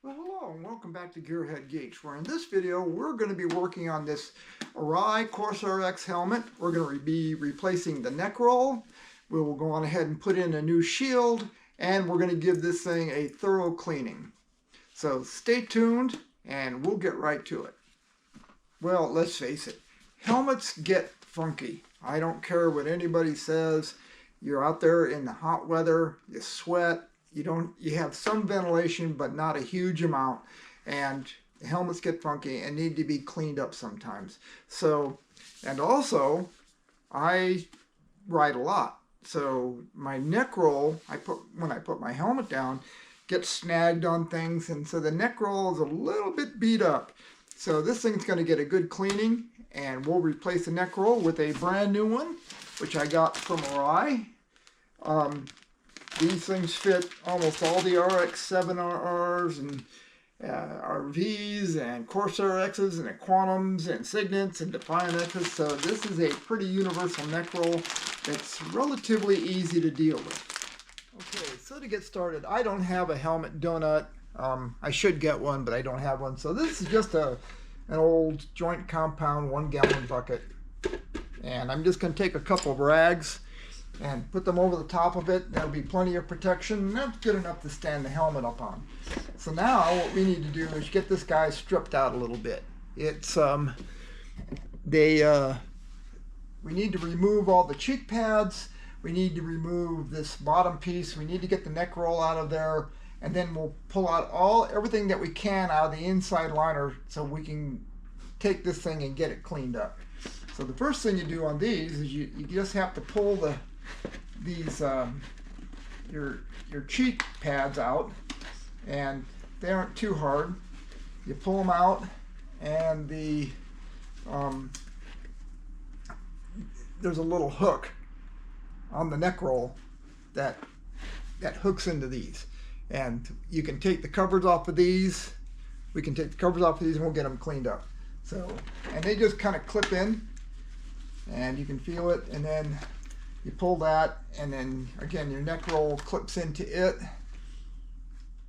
Well, hello and welcome back to GearHeadGeeks, where in this video we're going to be working on this Arai Corsair X helmet. We're going to be replacing the neck roll. We will go on ahead and put in a new shield, and we're going to give this thing a thorough cleaning. So stay tuned and we'll get right to it. Well, let's face it, helmets get funky. I don't care what anybody says. You're out there in the hot weather, you sweat. You have some ventilation, but not a huge amount, and the helmets get funky and need to be cleaned up sometimes. So, and also, I ride a lot. So my neck roll, when I put my helmet down, gets snagged on things, and so the neck roll is a little bit beat up. So this thing's going to get a good cleaning, and we'll replace the neck roll with a brand new one, which I got from Arai. These things fit almost all the RX-7RRs and RVs and Corsair X's and Quantums and Signets and Defiant X's. So this is a pretty universal neck roll that's relatively easy to deal with. Okay, so to get started, I don't have a helmet donut. I should get one, but I don't have one. So this is just an old joint compound 1-gallon bucket. And I'm just going to take a couple of rags and put them over the top of it. That'll be plenty of protection, and that's good enough to stand the helmet up on. So now what we need to do is get this guy stripped out a little bit. It's we need to remove all the cheek pads. We need to remove this bottom piece. We need to get the neck roll out of there, and then we'll pull out everything that we can out of the inside liner so we can take this thing and get it cleaned up. So the first thing you do on these is you just have to pull your cheek pads out, and they aren't too hard. You pull them out, and there's a little hook on the neck roll that hooks into these, and you can take the covers off of these. We can take the covers off of these and we'll get them cleaned up. So, and they just kind of clip in, and you can feel it, and then you pull that, and then again your neck roll clips into it.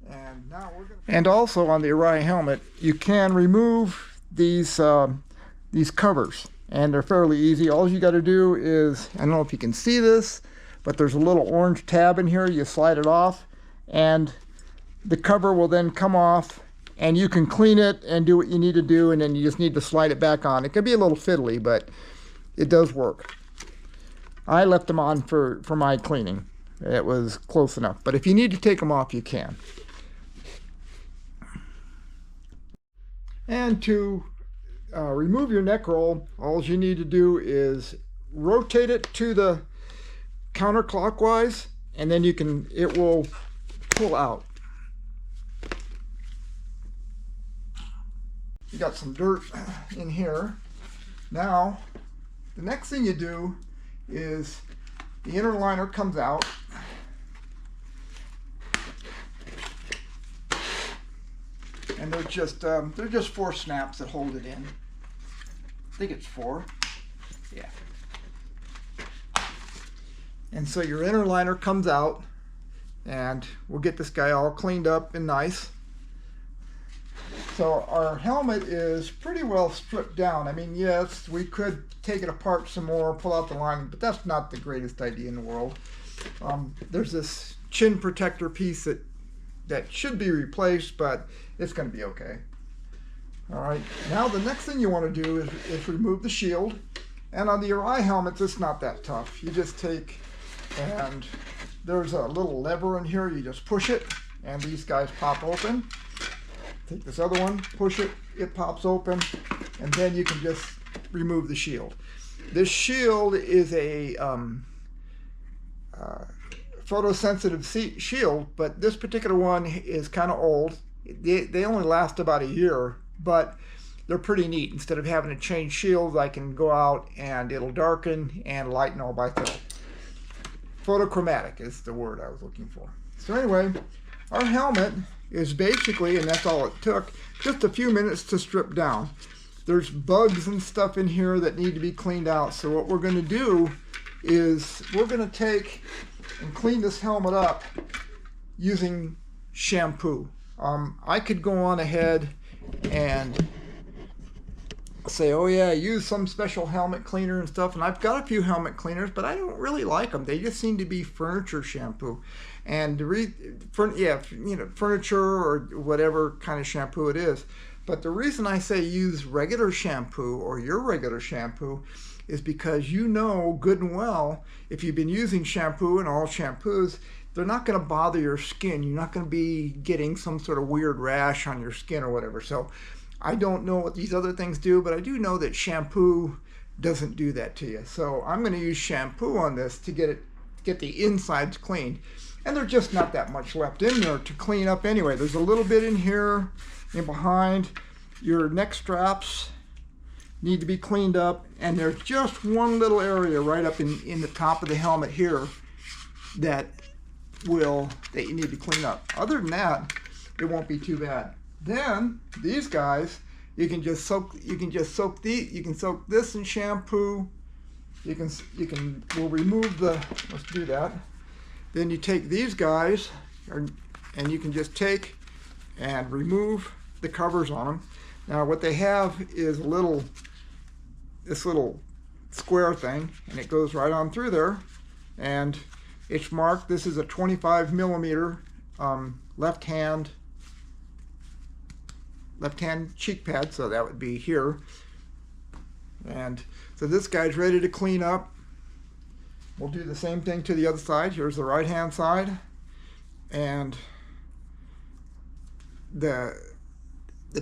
And now we're going to... And also on the Arai helmet, you can remove these covers, and they're fairly easy. All you got to do is, I don't know if you can see this, but there's a little orange tab in here. You slide it off, and the cover will then come off, and you can clean it and do what you need to do, and then you just need to slide it back on. It can be a little fiddly, but it does work. I left them on for my cleaning. It was close enough. But if you need to take them off, you can. And to remove your neck roll, all you need to do is rotate it to the counterclockwise, and then it will pull out. You got some dirt in here. Now, the next thing you do is the inner liner comes out, and they're just 4 snaps that hold it in. I think it's 4. Yeah. And so your inner liner comes out, and we'll get this guy all cleaned up and nice. So our helmet is pretty well stripped down. I mean, yes, we could take it apart some more, pull out the lining, but that's not the greatest idea in the world. There's this chin protector piece that should be replaced, but it's going to be okay. All right, now the next thing you want to do is remove the shield. And on the Arai helmets, it's not that tough. You just take, and there's a little lever in here. You just push it, and these guys pop open. Take this other one, push it, it pops open, and then you can just remove the shield. This shield is a photosensitive shield, but this particular one is kind of old. They only last about a year, but they're pretty neat. Instead of having to change shields, I can go out and it'll darken and lighten all by itself. Photochromatic is the word I was looking for. So anyway, our helmet is basically, and that's all it took, just a few minutes to strip down. There's bugs and stuff in here that need to be cleaned out. So what we're going to do is we're going to take and clean this helmet up using shampoo. I could go on ahead and say, oh yeah, use some special helmet cleaner and stuff, and I've got a few helmet cleaners, but I don't really like them. They just seem to be furniture shampoo, and furniture or whatever kind of shampoo it is. But the reason I say use regular shampoo or your regular shampoo is because you know good and well, if you've been using shampoo and all shampoos, they're not going to bother your skin. You're not going to be getting some sort of weird rash on your skin or whatever. So I don't know what these other things do, but I do know that shampoo doesn't do that to you. So I'm going to use shampoo on this to get the insides cleaned. And there's just not that much left in there to clean up anyway. There's a little bit in here and behind. Your neck straps need to be cleaned up, and there's just one little area right up in the top of the helmet here that you need to clean up. Other than that, it won't be too bad. Then these guys, you can soak this in shampoo. We'll remove let's do that. Then you take these guys and you can just take and remove the covers on them. Now what they have is this little square thing, and it goes right on through there, and it's marked. This is a 25 millimeter left hand cheek pad, so that would be here. And so this guy's ready to clean up. We'll do the same thing to the other side. Here's the right hand side, and the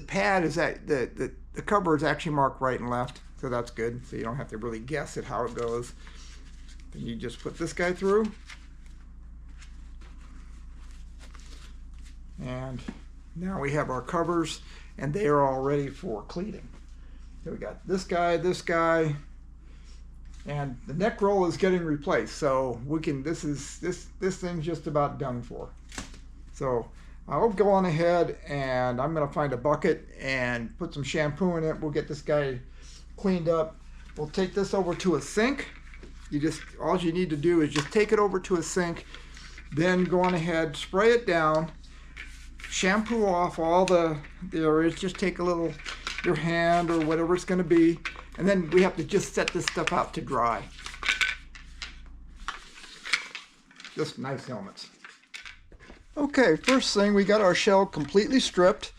pad is the cover is actually marked right and left, so that's good. So you don't have to really guess at how it goes. Then you just put this guy through, and now we have our covers, and they are all ready for cleaning. So we got this guy, and the neck roll is getting replaced. So we can. This thing's just about done for. So I'll go on ahead and I'm going to find a bucket and put some shampoo in it. We'll get this guy cleaned up. We'll take this over to a sink. All you need to do is just take it over to a sink, then go on ahead, spray it down, shampoo off all the areas. Just take your hand or whatever it's going to be, and then we have to just set this stuff out to dry. Just nice helmets. Okay, first thing, we got our shell completely stripped.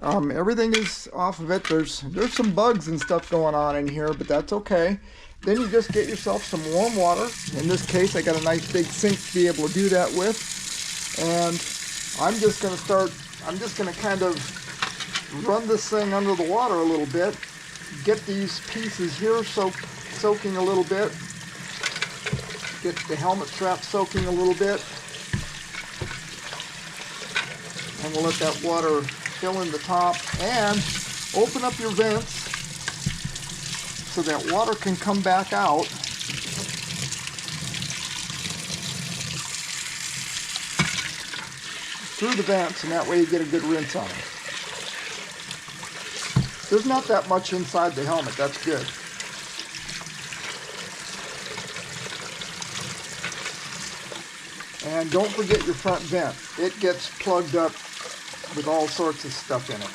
Everything is off of it. There's some bugs and stuff going on in here, but that's okay. Then you just get yourself some warm water. In this case, I got a nice big sink to be able to do that with. And I'm just going to kind of run this thing under the water a little bit. Get these pieces here soaking a little bit. Get the helmet strap soaking a little bit. And we'll let that water fill in the top, and open up your vents so that water can come back out. Through the vents, and that way you get a good rinse on it. There's not that much inside the helmet, that's good. And don't forget your front vent. It gets plugged up with all sorts of stuff in it.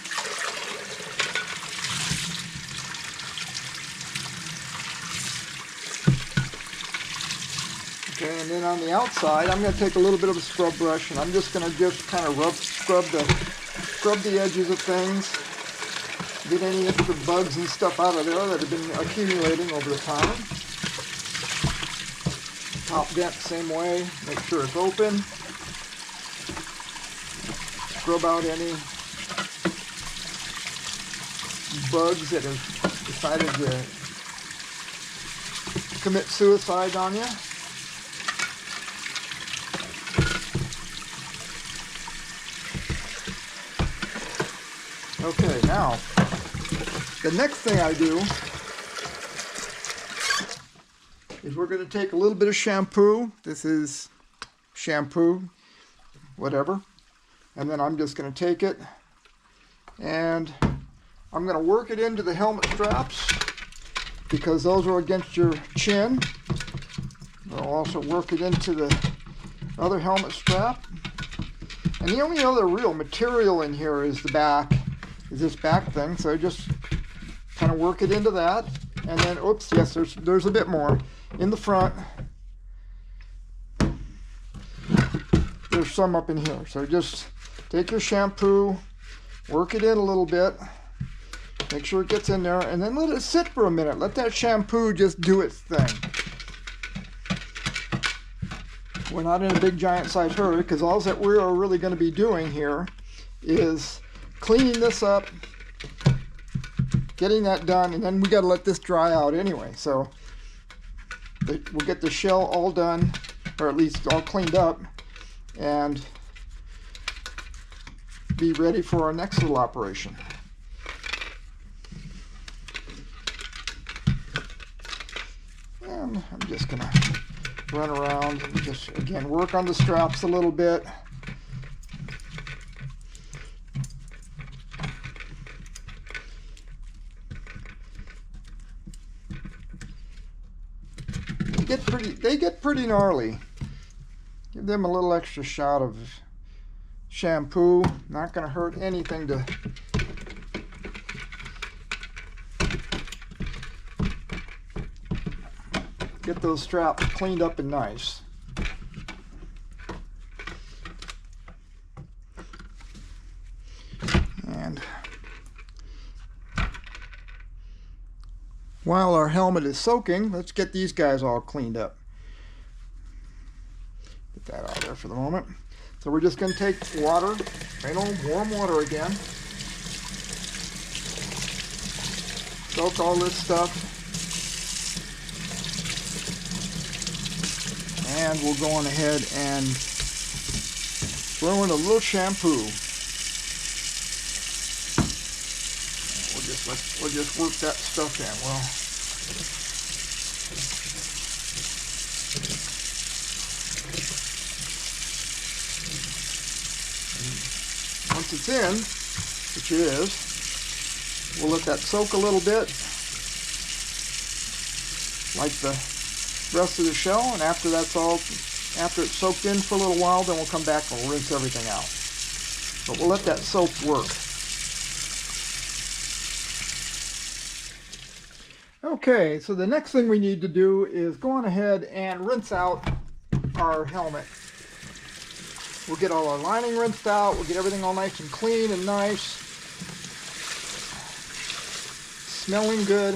Okay, and then on the outside, I'm going to take a little bit of a scrub brush, and I'm just going to kind of scrub the edges of things, get any extra bugs and stuff out of there that have been accumulating over the time. Top vent, same way. Make sure it's open. Scrub out any bugs that have decided to commit suicide on you. Okay, now the next thing I do is we're going to take a little bit of shampoo. This is shampoo, whatever. And then I'm just going to take it and I'm going to work it into the helmet straps because those are against your chin. I'll also work it into the other helmet strap. And the only other real material in here is the back, is this back thing. So just kind of work it into that. And then, oops, yes, there's a bit more in the front. There's some up in here. So just take your shampoo, work it in a little bit, make sure it gets in there, and then let it sit for a minute. Let that shampoo just do its thing. We're not in a big giant size hurry, because all that we're really going to be doing here is cleaning this up, getting that done, and then we got to let this dry out anyway. So we'll get the shell all done, or at least all cleaned up, and be ready for our next little operation. And I'm just gonna run around and just again work on the straps a little bit. They get pretty gnarly. Give them a little extra shot of shampoo. Not going to hurt anything to get those straps cleaned up and nice. And while our helmet is soaking, let's get these guys all cleaned up. Get that out of there for the moment. So we're just going to take water, plain old warm water again. Soak all this stuff. And we'll go on ahead and throw in a little shampoo. We'll just work that stuff in. Well, once it's in, which it is, we'll let that soak a little bit, like the rest of the shell, and after it's soaked in for a little while, then we'll come back and we'll rinse everything out. But we'll let that soap work. Okay, so the next thing we need to do is go on ahead and rinse out our helmet. We'll get all our lining rinsed out, we'll get everything all nice and clean and nice, smelling good.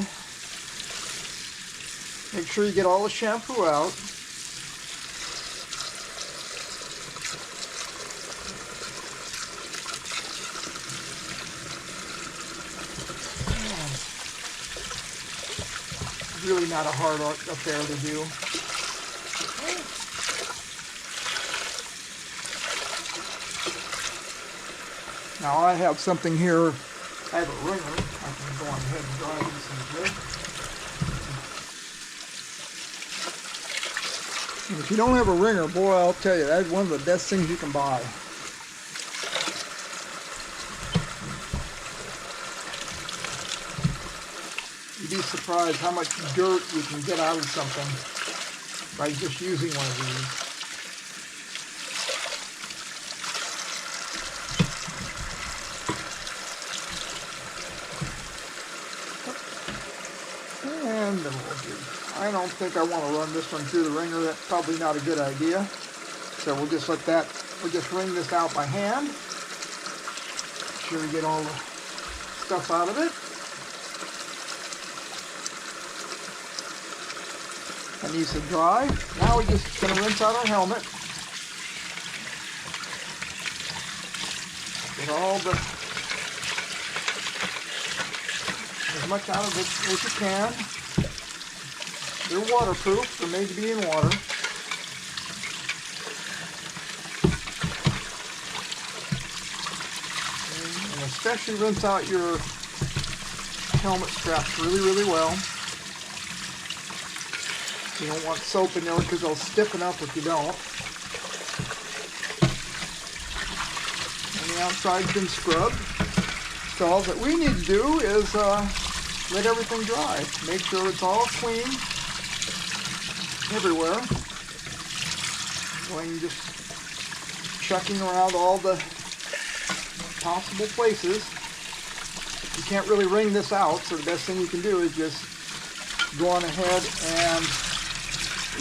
Make sure you get all the shampoo out. Really not a hard affair to do. Now I have something here. I have a wringer. I can go on ahead and dry this in here. And if you don't have a wringer, boy, I'll tell you, that's one of the best things you can buy. You'd be surprised how much dirt you can get out of something by just using one of these. And then I don't think I want to run this one through the wringer. That's probably not a good idea. So we'll just we'll just wring this out by hand. Make sure we get all the stuff out of it. That needs to dry. Now we're just going to rinse out our helmet. Get all as much out of it as you can. They're waterproof. They're made to be in water. And especially rinse out your helmet straps really, really well. You don't want soap in there because they'll stiffen up if you don't. And the outside's been scrubbed. So all that we need to do is let everything dry. Make sure it's all clean everywhere. Going just checking around all the possible places. You can't really wring this out, so the best thing you can do is just go on ahead and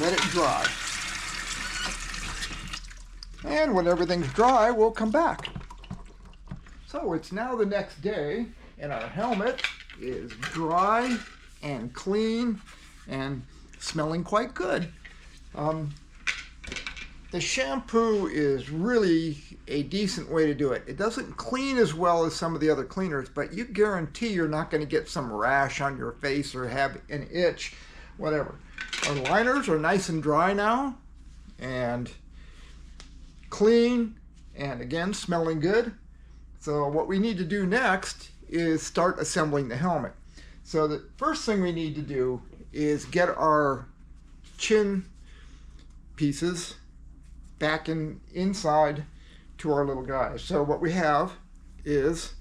let it dry. And when everything's dry, we'll come back. So it's now the next day, and our helmet is dry and clean and smelling quite good. The shampoo is really a decent way to do it. It doesn't clean as well as some of the other cleaners, but you guarantee you're not going to get some rash on your face or have an itch, whatever. Our liners are nice and dry now and clean and again smelling good. So what we need to do next is start assembling the helmet. So the first thing we need to do is get our chin pieces back inside to our little guy. So what we have is,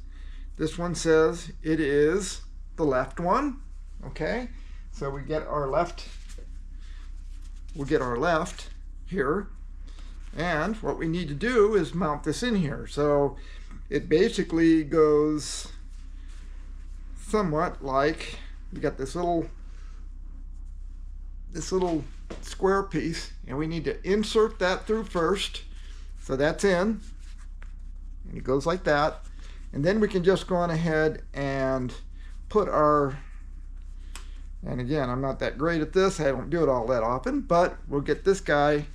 this one says it is the left one, okay? So we get our left, we'll get our left here, and what we need to do is mount this in here. So it basically goes somewhat like, we got this little square piece, and we need to insert that through first. So that's in, and it goes like that. And then we can just go on ahead and put our, and again, I'm not that great at this, I don't do it all that often, but we'll get this guy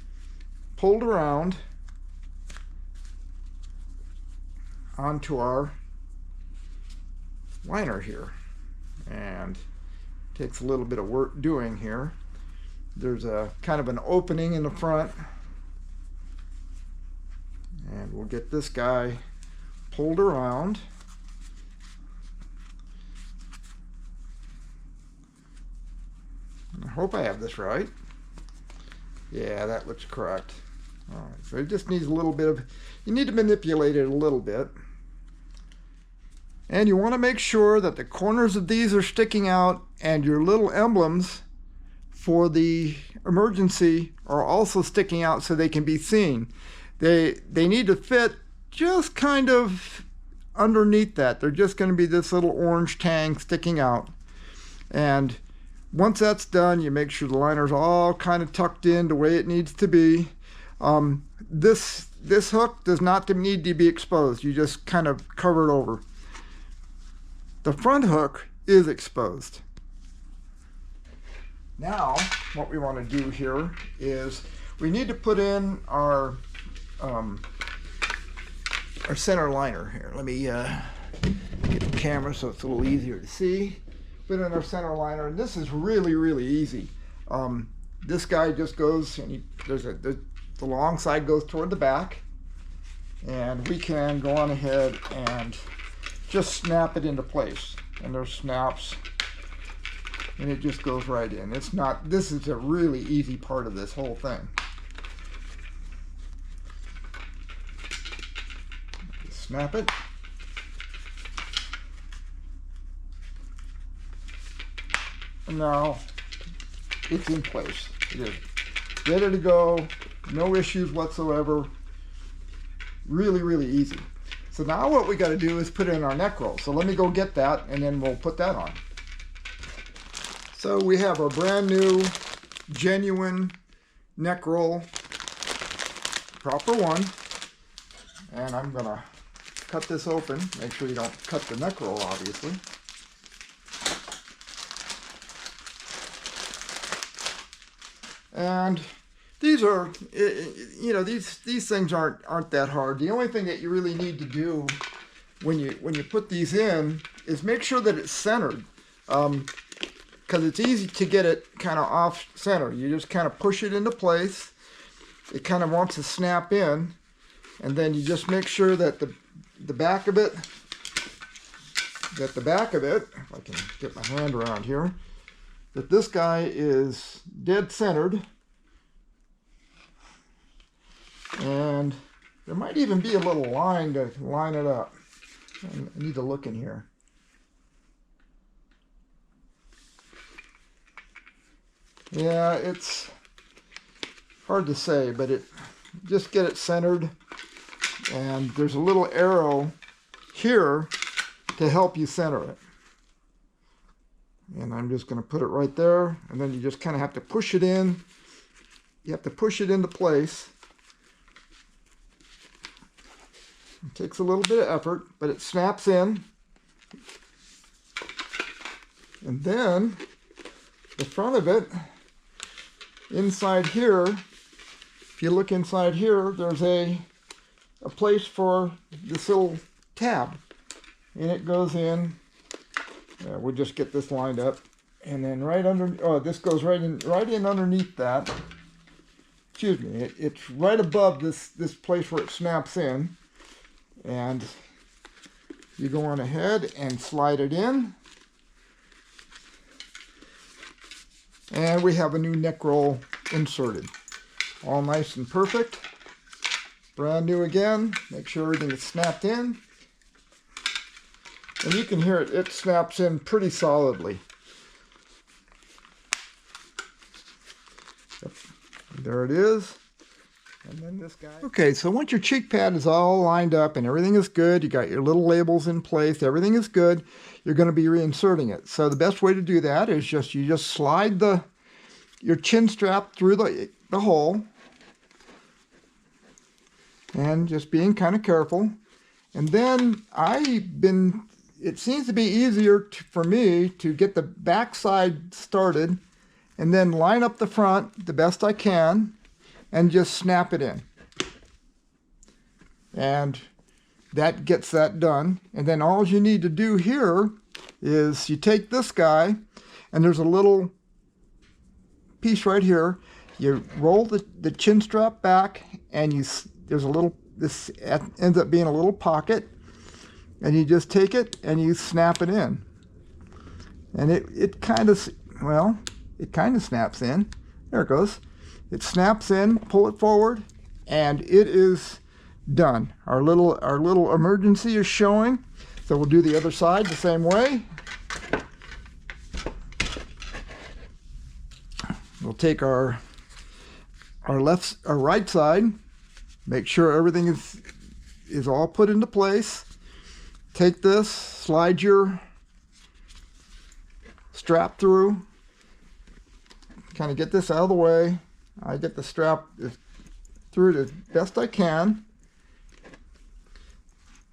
pulled around onto our liner here. And it takes a little bit of work doing here. There's a kind of an opening in the front, and we'll get this guy pulled around. I hope I have this right. Yeah, that looks correct. All right, so it just needs a little bit of, you need to manipulate it a little bit. And you want to make sure that the corners of these are sticking out and your little emblems for the emergency are also sticking out so they can be seen. They need to fit just kind of underneath that. They're just going to be this little orange tang sticking out. And once that's done, you make sure the liner's all kind of tucked in the way it needs to be. This hook does not need to be exposed. You just kind of cover it over. The front hook is exposed. Now, what we want to do here is we need to put in our center liner here. Let me get the camera so it's a little easier to see. Put in our center liner, and this is really, really easy. This guy just goes, and the long side goes toward the back, and we can go on ahead and just snap it into place. And there's snaps, and it just goes right in. It's not, this is a really easy part of this whole thing. Just snap it. And now it's in place. It is ready to go, no issues whatsoever. Really, really easy. So now what we got to do is put in our neck roll. So let me go get that, and then we'll put that on. So we have our brand new, genuine neck roll, proper one. And I'm gonna cut this open. Make sure you don't cut the neck roll, obviously. And these are, you know, these things aren't that hard. The only thing that you really need to do when you put these in is make sure that it's centered, because it's easy to get it kind of off center. You just kind of push it into place. It kind of wants to snap in, and then you just make sure that the back of it, if I can get my hand around here, that this guy is dead centered. And there might even be a little line to line it up. I need to look in here. Yeah, it's hard to say, but just get it centered. and there's a little arrow here to help you center it. And I'm just going to put it right there, and then you just kind of have to push it in. You have to push it into place. It takes a little bit of effort, but it snaps in. And then the front of it, inside here, if you look inside here, there's a place for this little tab. And it goes in. We'll just get this lined up. And then right under, oh, this goes right in underneath that. Excuse me, it's right above this place where it snaps in. And you go on ahead and slide it in. And we have a new neck roll inserted. All nice and perfect. Brand new again. Make sure everything is snapped in. And you can hear it snaps in pretty solidly. Yep. There it is. And then this guy. Okay, so once your cheek pad is all lined up and everything is good, you got your little labels in place, everything is good, you're going to be reinserting it. So the best way to do that is you just slide your chin strap through the hole, and just being kind of careful. And then it seems to be easier for me to get the back side started and then line up the front the best I can and just snap it in. And that gets that done. And then all you need to do here is you take this guy, and there's a little piece right here. You roll the chin strap back, and this ends up being a little pocket, and you just take it and you snap it in. And it kind of snaps in. There it goes. It snaps in, pull it forward, and it is done. Our little emergency is showing. So we'll do the other side the same way. We'll take our right side, make sure everything is all put into place. Take this, slide your strap through, kind of get this out of the way. I get the strap through the best I can.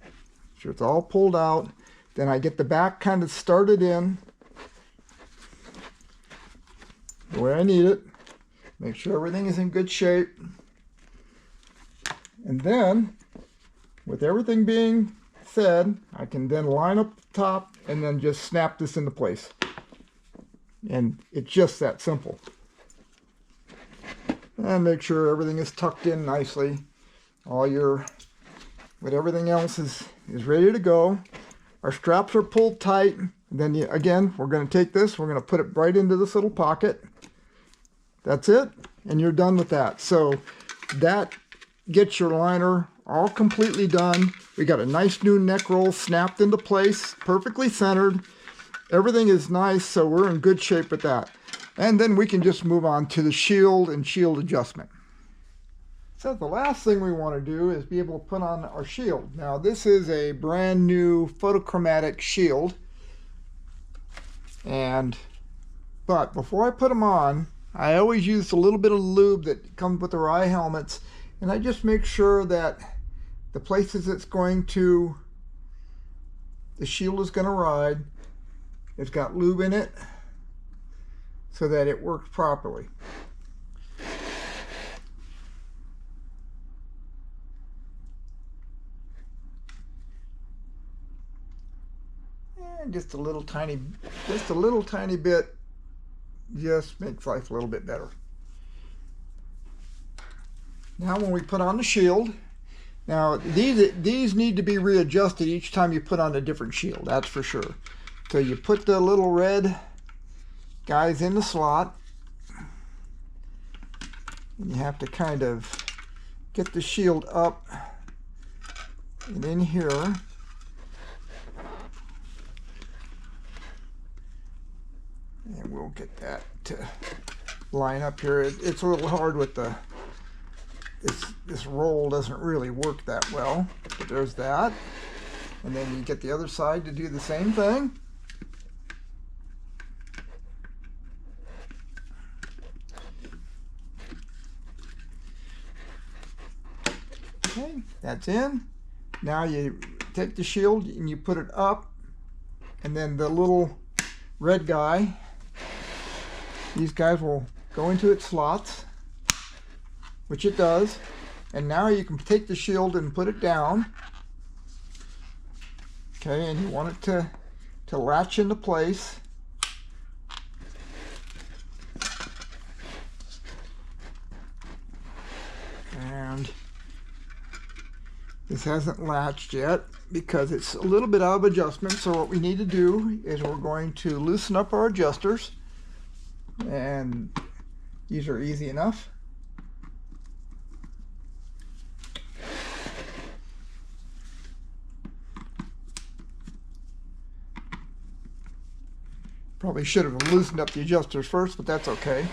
Make sure it's all pulled out. Then I get the back kind of started in the way I need it. Make sure everything is in good shape. And then, with everything being said, I can then line up the top and then just snap this into place. And it's just that simple. And make sure everything is tucked in nicely. With everything else is ready to go. Our straps are pulled tight. And then again, we're going to take this, we're going to put it right into this little pocket. That's it, and you're done with that. So that gets your liner all completely done. We got a nice new neck roll snapped into place, perfectly centered. Everything is nice, so we're in good shape with that. And then we can just move on to the shield and shield adjustment. So the last thing we want to do is be able to put on our shield. Now this is a brand new photochromatic shield. But before I put them on, I always use a little bit of lube that comes with the Arai helmets, and I just make sure that the places the shield is going to ride, it's got lube in it so that it works properly. And just a little tiny bit just makes life a little bit better. Now when we put on the shield, now these need to be readjusted each time you put on a different shield, that's for sure. So you put the little red guys in the slot, and you have to kind of get the shield up and in here. And we'll get that to line up here. It's a little hard with this this roll doesn't really work that well. But there's that. And then you get the other side to do the same thing. Okay, that's in. Now you take the shield and you put it up, and then the little red guy, these guys will go into its slots, which it does. And now you can take the shield and put it down. Okay, and you want it to latch into place. And this hasn't latched yet because it's a little bit out of adjustment. So what we need to do is we're going to loosen up our adjusters. And these are easy enough. Probably should have loosened up the adjusters first, but that's okay.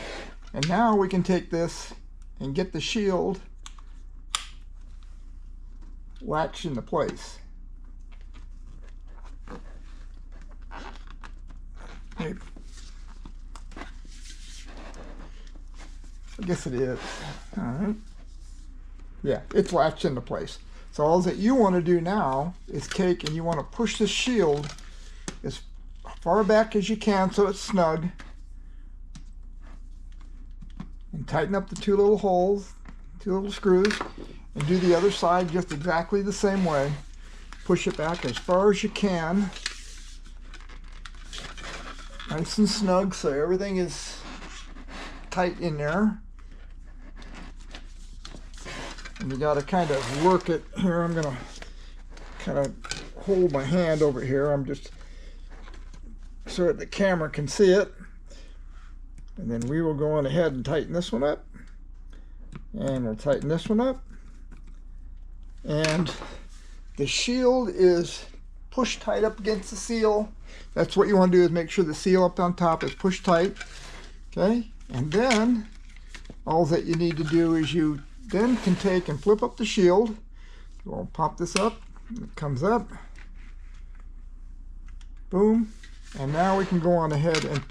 And now we can take this and get the shield latched into place. Maybe. I guess it is. All right. Yeah, it's latched into place. So all that you want to do now is take and you want to push the shield as far back as you can so it's snug, and tighten up the two little holes, two little screws, and do the other side just exactly the same way. Push it back as far as you can, nice and snug so everything is tight in there. And you got to kind of work it here. I'm going to kind of hold my hand over here. I'm just so that the camera can see it. And then we will go on ahead and tighten this one up. And we'll tighten this one up. And the shield is pushed tight up against the seal. That's what you want to do, is make sure the seal up on top is pushed tight. Okay? And then all that you need to do is you then can take and flip up the shield. We'll pop this up. It comes up. Boom. And now we can go on ahead and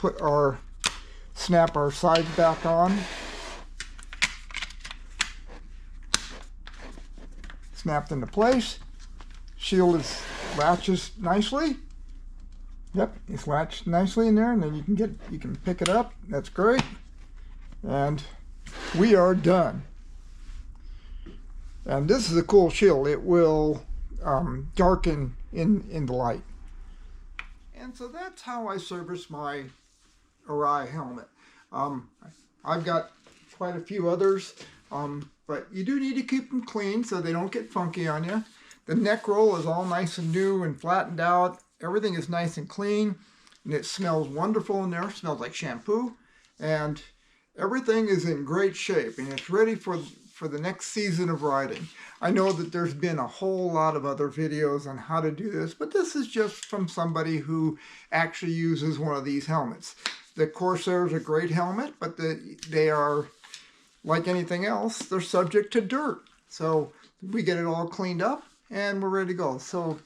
snap our sides back on. Snapped into place. Shield latches nicely. Yep, it's latched nicely in there, and then you can pick it up. That's great. And we are done. And this is a cool shield. It will darken in the light. And so that's how I service my Arai helmet. I've got quite a few others, but you do need to keep them clean so they don't get funky on you. The neck roll is all nice and new and flattened out. Everything is nice and clean, and it smells wonderful in there. It smells like shampoo, and everything is in great shape, and it's ready for the next season of riding. I know that there's been a whole lot of other videos on how to do this, but this is just from somebody who actually uses one of these helmets. The Corsair is a great helmet, but they are, like anything else, they're subject to dirt. So we get it all cleaned up and we're ready to go. So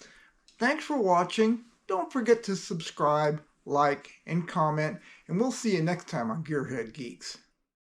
thanks for watching. Don't forget to subscribe, like, and comment, and we'll see you next time on GearHeadGeeks.